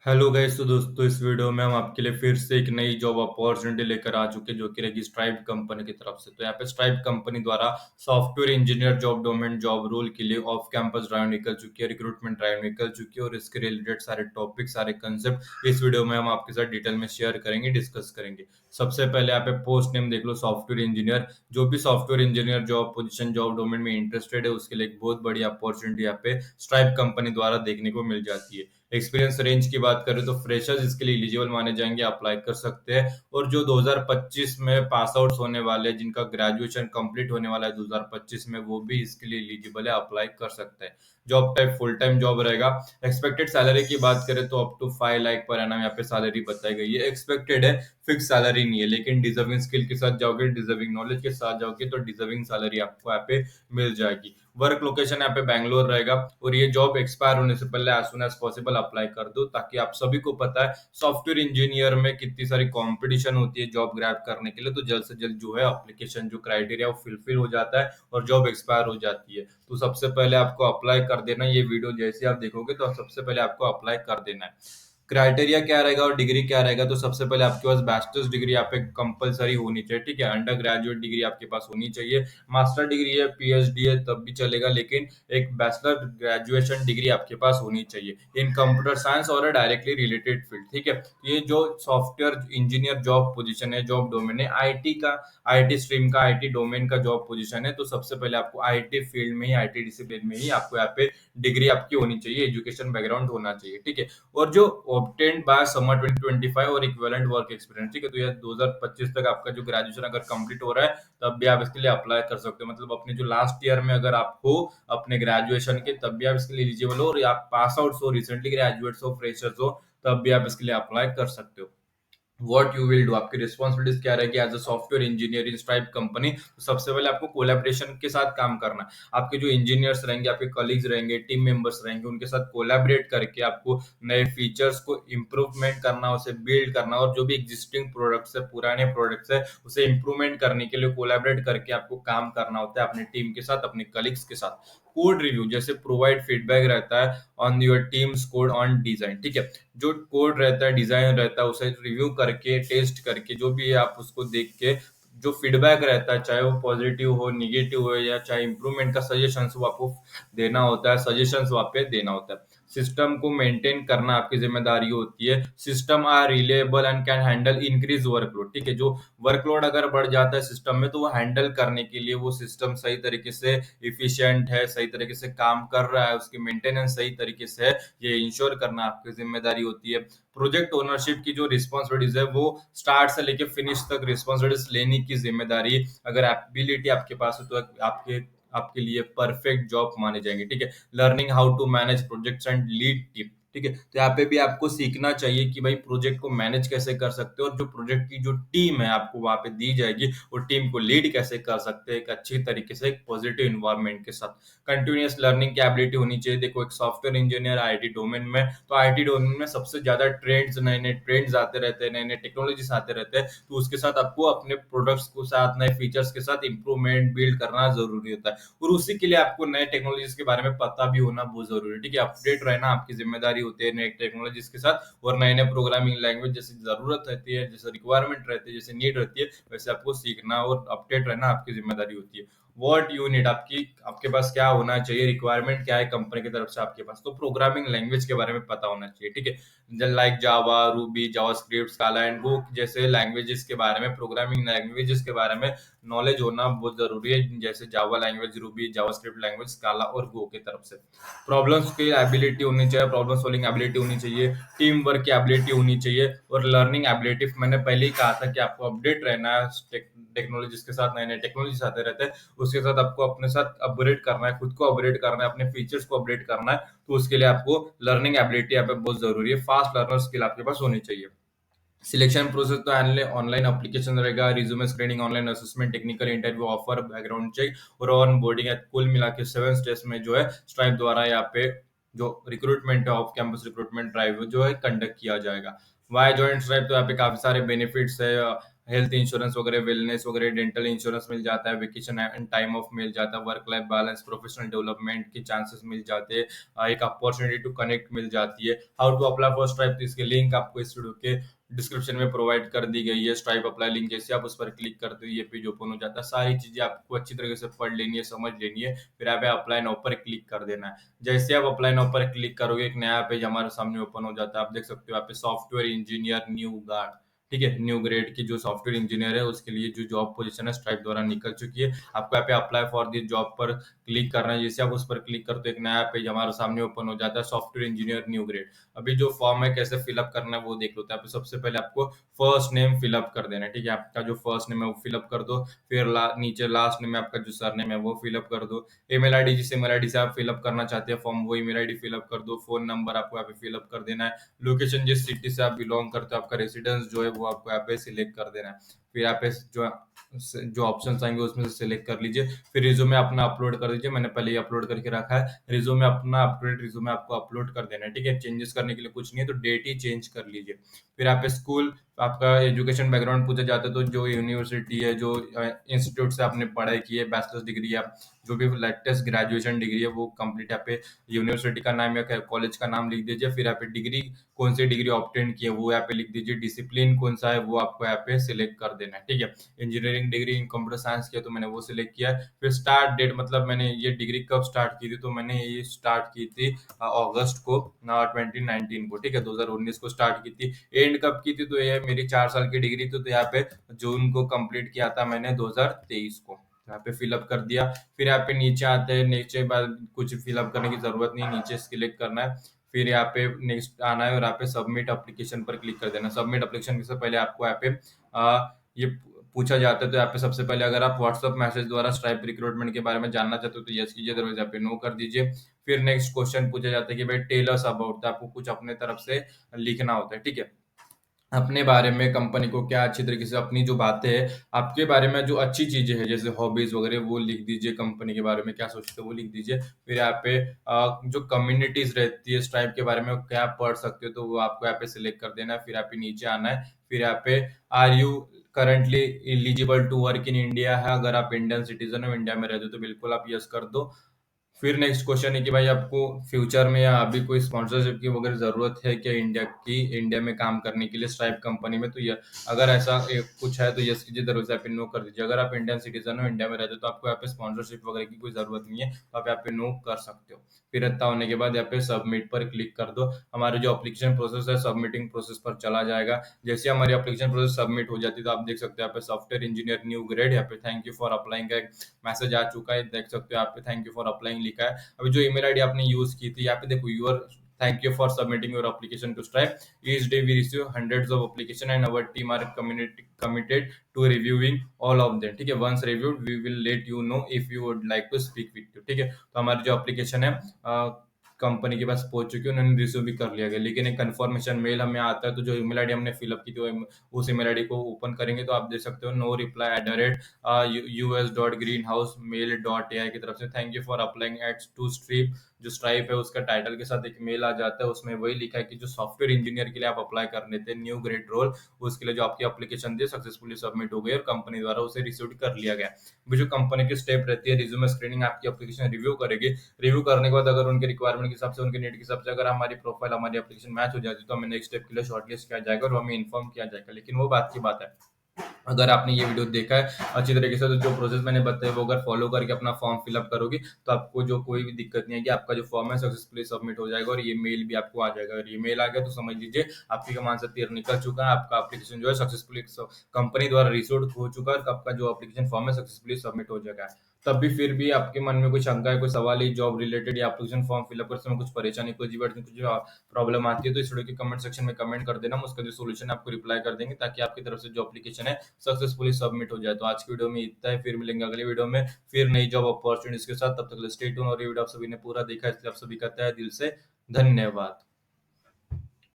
Hello guys. तो दोस्तों इस वीडियो में हम आपके लिए फिर से एक नई जॉब अपॉर्चुनिटी लेकर आ चुके हैं जो कि रहेगी स्ट्राइप कंपनी की तरफ से। तो यहाँ पे स्ट्राइप कंपनी द्वारा software engineer job domain job role के लिए ऑफ कैंपस ड्राइव निकल चुकी है, रिक्रूटमेंट ड्राइव निकल चुकी है और इसके रिलेटेड सारे टॉपिक सारे कंसेप्ट इस वीडियो में हम आपके साथ डिटेल में शेयर करेंगे, डिस्कस करेंगे। सबसे पहले यहाँ पे पोस्ट नेम देख लो, सॉफ्टवेयर इंजीनियर। जो भी software engineer job position job domain में इंटरेस्टेड है उसके लिए एक बहुत बड़ी अपॉर्चुनिटी यहाँ पे स्ट्राइप कंपनी द्वारा देखने को मिल जाती है। एक्सपीरियंस रेंज की बात करें तो फ्रेशर्स इसके लिए एलिजिबल माने जाएंगे, अप्लाई कर सकते हैं। और जो 2025 में पास आउट होने वाले हैं, जिनका ग्रेजुएशन कंप्लीट होने वाला है 2025 में, वो भी इसके लिए एलिजिबल है, अप्लाई कर सकते हैं। Job type full time job रहेगा। एक्सपेक्टेड सैलरी की बात करें तो up to 5 lakh per annum यहाँ पे सैलरी बताई गई है। एक्सपेक्टेड है, फिक्स सैलरी नहीं है, लेकिन डिजर्विंग स्किल के साथ जाओगे, डिजर्विंग नॉलेज के साथ जाओगे तो डिजर्विंग सैलरी आपको यहाँ पे मिल जाएगी। वर्क लोकेशन यहाँ पे बैंगलोर रहेगा। और ये जॉब एक्सपायर होने से पहले as soon as possible apply कर दो, ताकि आप सभी को पता है सॉफ्टवेयर इंजीनियर में कितनी सारी कंपटीशन होती है जॉब ग्रैब करने के लिए। तो जल्द से जल्द जो है एप्लीकेशन जो क्राइटेरिया वो फुलफिल हो जाता है और जॉब एक्सपायर हो जाती है। तो सबसे पहले आपको अप्लाई कर देना। ये वीडियो जैसे आप देखोगे तो सबसे पहले आपको अप्लाई कर देना है। क्राइटेरिया क्या रहेगा और डिग्री क्या रहेगा, तो सबसे पहले आपके पास बैचलर्स डिग्री यहाँ पे कंपलसरी होनी चाहिए, ठीक है। अंडर ग्रेजुएट डिग्री आपके पास होनी चाहिए। मास्टर डिग्री है, पीएचडी है, तब भी चलेगा, लेकिन एक बैचलर ग्रेजुएशन डिग्री आपके पास होनी चाहिए इन कंप्यूटर साइंस और डायरेक्टली रिलेटेड फील्ड, ठीक है। ये जो सॉफ्टवेयर इंजीनियर जॉब पोजीशन है, जॉब डोमेन है आईटी का, आईटी स्ट्रीम का, आईटी डोमेन का जॉब पोजीशन है। तो सबसे पहले आपको आईटी फील्ड में ही, आईटी डिसिप्लिन में ही आपको यहाँ पे डिग्री आपकी होनी चाहिए, एजुकेशन बैकग्राउंड होना चाहिए, ठीक है। और जो ऑब्टेन्ड बाय समर 2025 और इक्विवेलेंट वर्क एक्सपीरियंस, ठीक है। तो ये 2025 तक आपका जो ग्रेजुएशन अगर कंप्लीट हो रहा है तब भी आप इसके लिए अप्लाई कर सकते हो। मतलब अपने जो लास्ट ईयर में अगर आप हो अपने ग्रेजुएशन के, तब भी आप इसके लिए एलिजिबल हो। और आप पास आउट हो, रिसेंटली ग्रेजुएट्स हो, फ्रेशर्स हो, तब भी आप इसके लिए अप्लाई कर सकते हो। व्हाट यू विल डू, आपकी रिस्पॉन्सिबिलिटीज क्या रहेगी as a software engineer in Stripe company. तो सबसे पहले आपको कोलैबोरेशन के साथ काम करना है। आपके जो इंजीनियर्स रहेंगे, आपके कलीग्स रहेंगे, टीम मेंबर्स रहेंगे, उनके साथ कोलैबोरेट करके आपको नए फीचर्स को इम्प्रूवमेंट करना, उसे बिल्ड करना। और जो भी एग्जिस्टिंग प्रोडक्ट्स है, पुराने प्रोडक्ट्स है, उसे इम्प्रूवमेंट करने के लिए कोलैबोरेट करके आपको काम करना होता है अपनी टीम के साथ, अपने कलीग्स के साथ। कोड रिव्यू जैसे प्रोवाइड फीडबैक रहता है on your teams code on design, ठीक है। जो कोड रहता है, डिजाइन रहता है, उसे रिव्यू करके, टेस्ट करके, जो भी आप उसको देख के जो फीडबैक रहता है, चाहे वो पॉजिटिव हो, निगेटिव हो, या चाहे इंप्रूवमेंट का सजेशंस वो आपको देना होता है, सजेशंस वहाँ पे देना होता है। सिस्टम को मेंटेन करना आपकी जिम्मेदारी होती है। System are reliable and can handle increase workload, ठीक है। जो वर्कलोड अगर बढ़ जाता है सिस्टम में, तो वो हैंडल करने के लिए वो सिस्टम सही तरीके से इफिशियंट है, सही तरीके से काम कर रहा है, उसकी मेंटेनेंस सही तरीके से है, ये इंश्योर करना आपकी जिम्मेदारी होती है। प्रोजेक्ट ओनरशिप की जो रिस्पॉन्सिबिलिटीज है, वो स्टार्ट से लेके फिनिश तक रिस्पॉन्सिबिलिटीज लेने की जिम्मेदारी, अगर एबिलिटी आपके पास है तो आपके आपके लिए परफेक्ट जॉब माने जाएंगे, ठीक है। Learning how to manage projects and lead team, ठीक है। तो यहाँ पे भी आपको सीखना चाहिए कि भाई प्रोजेक्ट को मैनेज कैसे कर सकते हो, और जो प्रोजेक्ट की जो टीम है आपको वहां पे दी जाएगी, वो टीम को लीड कैसे कर सकते हैं एक अच्छी तरीके से, एक पॉजिटिव इन्वायरमेंट के साथ। कंटिन्यूअस लर्निंग की एबिलिटी होनी चाहिए। देखो, एक सॉफ्टवेयर इंजीनियर आईटी डोमेन में, तो आईटी डोमेन में सबसे ज्यादा ट्रेंड्स, नए नए ट्रेंड्स आते रहते हैं, नए नए टेक्नोलॉजीज आते रहते हैं। तो उसके साथ आपको अपने प्रोडक्ट्स को साथ, नए फीचर्स के साथ इंप्रूवमेंट बिल्ड करना जरूरी होता है। और उसी के लिए आपको नए टेक्नोलॉजीज के बारे में पता भी होना बहुत जरूरी है, ठीक है। अपडेट रहना आपकी जिम्मेदारी होती है नए टेक्नोलॉजीज के साथ। और नए नए प्रोग्रामिंग लैंग्वेज जैसी जरूरत रहती है, जैसे रिक्वायरमेंट रहती है, जैसे नीड रहती है, वैसे आपको सीखना और अपडेट रहना आपकी जिम्मेदारी होती है। व्हाट यू नीड, आपके पास क्या होना चाहिए, रिक्वायरमेंट क्या है कंपनी की तरफ से आपके पास, तो प्रोग्रामिंग लैंग्वेज के बारे में पता होना चाहिए, ठीक है। Like Java, Ruby, JavaScript, स्काला and go जैसे लैंग्वेजेस के बारे में, प्रोग्रामिंग लैंग्वेजेस के बारे में नॉलेज होना बहुत जरूरी है, जैसे Java language, Ruby, JavaScript language, स्काला और गो की तरफ से। प्रॉब्लम्स की एबिलिटी होनी चाहिए, प्रॉब्लम सॉल्विंग एबिलिटी होनी चाहिए, टीम वर्क की एबिलिटी होनी चाहिए, और लर्निंग एबिलिटी। मैंने पहले ही कहा था कि आपको अपडेट रहना है टेक्नोलॉजीज के साथ, नए नए टेक्नोलॉजीज आते रहते हैं, उसके साथ आपको अपने साथ अपग्रेड करना है, खुद को अपग्रेड करना है, अपने फीचर्स को अपडेट करना है। तो उसके लिए आपको लर्निंग एबिलिटी यहाँ पे बहुत जरूरी है, फास्ट लर्नर स्किल आपके पास होनी चाहिए। सिलेक्शन प्रोसेस तो ऑनलाइन एप्लीकेशन रहेगा, resume screening, online assessment, technical interview, offer, background check और ऑन बोर्डिंग है। कुल मिला के 7 स्टेज में जो है स्ट्राइप द्वारा यहाँ पे जो रिक्रूटमेंट है, ऑफ कैंपस रिक्रूटमेंट ड्राइव जो है कंडक्ट किया जाएगा। वाई ज्वाइन स्ट्राइप, तो यहाँ पे काफी सारे बेनिफिट्स है। हेल्थ इंश्योरेंस वगैरह, वेलनेस वगैरह, डेंटल इंश्योरेंस मिल जाता है, वेकेशन एंड टाइम ऑफ मिल जाता है, work life balance, professional development के चांसेस मिल जाते हैं, एक अपॉर्चुनिटी टू कनेक्ट मिल जाती है। How to apply for Stripe, तो इसके लिंक आपको इस वीडियो के डिस्क्रिप्शन में प्रोवाइड कर दी गई है। स्ट्राइप अप्लाई लिंक, जैसे आप उस पर क्लिक करते हो ये पेज ओपन हो जाता है। सारी चीजें आपको अच्छी तरीके से पढ़ लेनी है, समझ लेनी है, फिर आप अप्लाई नाउ पर क्लिक कर देना है। जैसे आप अप्लाई नाउ पर क्लिक करोगे एक नया पेज हमारे सामने ओपन हो जाता है। आप देख सकते हो यहाँ पे सॉफ्टवेयर इंजीनियर न्यू गार्ड, ठीक है, न्यू ग्रेड की जो सॉफ्टवेयर इंजीनियर है उसके लिए जो जॉब पोजीशन है स्ट्राइप द्वारा निकल चुकी है। आपको यहाँ पे अप्लाई फॉर दिस जॉब पर क्लिक करना है। जैसे आप उस पर क्लिक करते हो एक नया पेज हमारे सामने ओपन हो जाता है, सॉफ्टवेयर इंजीनियर न्यू ग्रेड। अभी जो फॉर्म है कैसे फिलअप करना है वो देख लो। तो यहाँ पे सबसे पहले आपको फर्स्ट नेम फिलअप कर देना है, ठीक है, आपका जो फर्स्ट नेम है वो फिलअप कर दो। फिर नीचे लास्ट नेम में आपका जो सर नेम है वो फिलअप कर दो। ईमेल आईडी, जिस ईमेल आईडी से आप फिलअप करना चाहते हैं फॉर्म, वो ईमेल आईडी फिलअप कर दो। फोन नंबर आपको यहाँ पे फिलअप कर देना है। लोकेशन, जिस सिटी से आप बिलोंग करते हो, आपका रेसिडेंस जो है वो आपको यहाँ पे सिलेक्ट कर देना है। फिर यहाँ पे जो जो ऑप्शन आएंगे उसमें से सिलेक्ट कर लीजिए। फिर रिज्यूमे अपना अपलोड कर दीजिए, मैंने पहले ही अपलोड करके रखा है। रिज्यूमे अपना अपडेट रिज्यूमे आपको अपलोड कर देना है, ठीक है। चेंजेस करने के लिए कुछ नहीं है, तो डेट ही चेंज कर लीजिए। फिर यहाँ पे स्कूल, आपका एजुकेशन बैकग्राउंड पूछा जाता है, तो जो यूनिवर्सिटी है, जो इंस्टीट्यूट से आपने पढ़ाई की है, बैचलर्स डिग्री या जो भी लेटेस्ट ग्रेजुएशन डिग्री है वो कंप्लीट, यहाँ पे यूनिवर्सिटी का नाम या कॉलेज का नाम लिख दीजिए। फिर यहाँ पे डिग्री, कौन सी डिग्री ऑब्टेन की है वो यहाँ पे लिख दीजिए। डिसिप्लिन कौन सा है वो आपको यहाँ पे सिलेक्ट कर देना है, ठीक है। Engineering degree in computer science किया तो मैंने वो सिलेक्ट किया है। फिर स्टार्ट डेट, मतलब मैंने ये डिग्री कब स्टार्ट की थी, तो मैंने ये स्टार्ट की थी अगस्त को 2019 को, ठीक है, 2019 को स्टार्ट की थी। एंड कब की थी, तो ये मेरी 4 साल की डिग्री थी, तो यहाँ पे जून को कंप्लीट किया था मैंने 2023 को। यहाँ पे फिलअप कर दिया। फिर यहाँ पे नीचे आते हैं, नीचे बाद कुछ फिलअप करने की जरूरत नहीं, नीचे सिलेक्ट करना है। फिर यहाँ पे नेक्स्ट आना है और यहाँ पे सबमिट एप्लीकेशन पर क्लिक कर देना। सबमिट एप्लीकेशन से पहले आपको यहाँ पे ये पूछा जाता है, तो यहाँ पे सबसे पहले अगर आप व्हाट्सएप मैसेज द्वारा स्ट्राइप रिक्रूटमेंट के बारे में जानना चाहते हो तो यस कीजिए, अदरवाइज यहाँ पे नो कर दीजिए। फिर नेक्स्ट क्वेश्चन पूछा जाता है कि भाई टेल अस अबाउट, तो आपको कुछ अपने तरफ से लिखना होता है, ठीक है, अपने बारे में, कंपनी को क्या अच्छी तरीके से अपनी जो बातें हैं आपके बारे में, जो अच्छी चीजें हैं जैसे हॉबीज वगैरह वो लिख दीजिए। कंपनी के बारे में क्या सोचते हो वो लिख दीजिए। फिर यहाँ पे जो कम्युनिटीज रहती है स्ट्राइप के बारे में क्या पढ़ सकते हो, तो वो आपको यहाँ पे सिलेक्ट कर देना है। फिर यहाँ पे नीचे आना है। फिर यहाँ पे are you currently eligible to work in India है, अगर आप इंडियन सिटीजन हो, इंडिया में रहते हो, तो बिल्कुल आप यस कर दो। फिर नेक्स्ट क्वेश्चन है कि भाई आपको फ्यूचर में या अभी कोई स्पॉन्सरशिप की वगैरह जरूरत है क्या इंडिया में काम करने के लिए स्ट्राइप कंपनी में, तो ये अगर ऐसा कुछ है तो यस कीजिए, दरवाजा यहाँ पे नो कर दीजिए। अगर आप इंडियन सिटीजन हो, इंडिया में रहते हो, तो आपको यहाँ पे स्पॉन्सरशिप वगैरह की कोई जरूरत नहीं है, तो आप यहाँ पे नो कर सकते हो। फिर इतना होने के बाद यहाँ पे सबमिट पर क्लिक कर दो। हमारी जो अप्लीकेशन प्रोसेस है सबमिटिंग प्रोसेस पर चला जाएगा। जैसे हमारी अप्लीकेशन प्रोसेस सबमिट हो जाती है तो आप देख सकते हो यहाँ पे सॉफ्टवेयर इंजीनियर न्यू ग्रेड, यहाँ पे थैंक यू फॉर अप्लाइंग का मैसेज आ चुका है, देख सकते हो यहाँ पे थैंक यू फॉर अप्लाइंग लिखा है। अभी जो ईमेल आईडी आपने यूज की थी यहाँ पे देखो, your thank you for submitting your application to Stripe, each day we receive hundreds of application and our team are committed to reviewing all of them, ठीक है। Once reviewed we will let you know if you would like to speak with you, ठीक है। तो हमारी जो application है company के पास पहुंच चुकी है, उन्होंने रिसीव भी कर लिया गया, लेकिन एक कंफर्मेशन मेल हमें आता है। तो जो ईमेल आईडी हमने फिलअप की थी उस ईमेल आईडी को ओपन करेंगे तो आप देख सकते हो नो रिप्लाई us.greenhousemail.ai की तरफ से thank you for applying at to Stripe. जो स्ट्राइप है उसका टाइटल के साथ एक मेल आ जाता है, उसमें वही लिखा है कि जो सॉफ्टवेयर इंजीनियर के लिए आप अप्लाई करने थे न्यू ग्रेड रोल, उसके लिए जो आपकी एप्लीकेशन थी सक्सेसफुली सबमिट हो गई और कंपनी द्वारा उसे रिसीव कर लिया गया। अभी जो कंपनी की स्टेप रहती है, रिज्यूमे स्क्रीनिंग, आपकी एप्लीकेशन रिव्यू करेगी। रिव्यू करने के बाद अगर उनके रिक्वायरमेंट के हिसाब से, उनके नीड के हिसाब से अगर हमारी प्रोफाइल, हमारी एप्लीकेशन मैच हो जाती है तो हमें नेक्स्ट स्टेप के लिए शॉर्टलिस्ट किया जाएगा और हमें इन्फॉर्म किया जाएगा। लेकिन वो बात की बात है, अगर आपने ये वीडियो देखा है अच्छी तरीके से, तो जो प्रोसेस मैंने बताया वो अगर फॉलो करके अपना फॉर्म फिलअप करोगी तो आपको जो कोई भी दिक्कत नहीं है कि आपका जो फॉर्म है सक्सेसफुली सबमिट हो जाएगा और ये मेल भी आपको आ जाएगा। अगर ये मेल आ गया तो समझ लीजिए आपकी कमान से तीर निकल चुका है, आपका एप्लीकेशन जो है सक्सेसफुली कंपनी द्वारा रिसीव हो चुका है, आपका जो एप्लीकेशन फॉर्म है सक्सेसफुली सबमिट हो जाएगा। तब भी फिर भी आपके मन में कोई शंका है, कोई सवाल है जॉब रिलेटेड या एप्लीकेशन फॉर्म फिलअप करते समय कुछ परेशानी, कोई जीवन कुछ प्रॉब्लम आती है, तो इस वीडियो के कमेंट सेक्शन में कमेंट कर देना, हम उसका जो सोल्यूशन आपको रिप्लाई कर देंगे ताकि आपकी तरफ से जो एप्लीकेशन है सक्सेसफुली सबमिट हो जाए। तो आज की वीडियो में इतना है, फिर मिलेंगे अगली वीडियो में फिर नई जॉब अपॉर्चुनिटीज के साथ। तब तक स्टे ट्यून। और ये वीडियो आप सभी ने पूरा देखा इसलिए आप सभी का तहे दिल से धन्यवाद।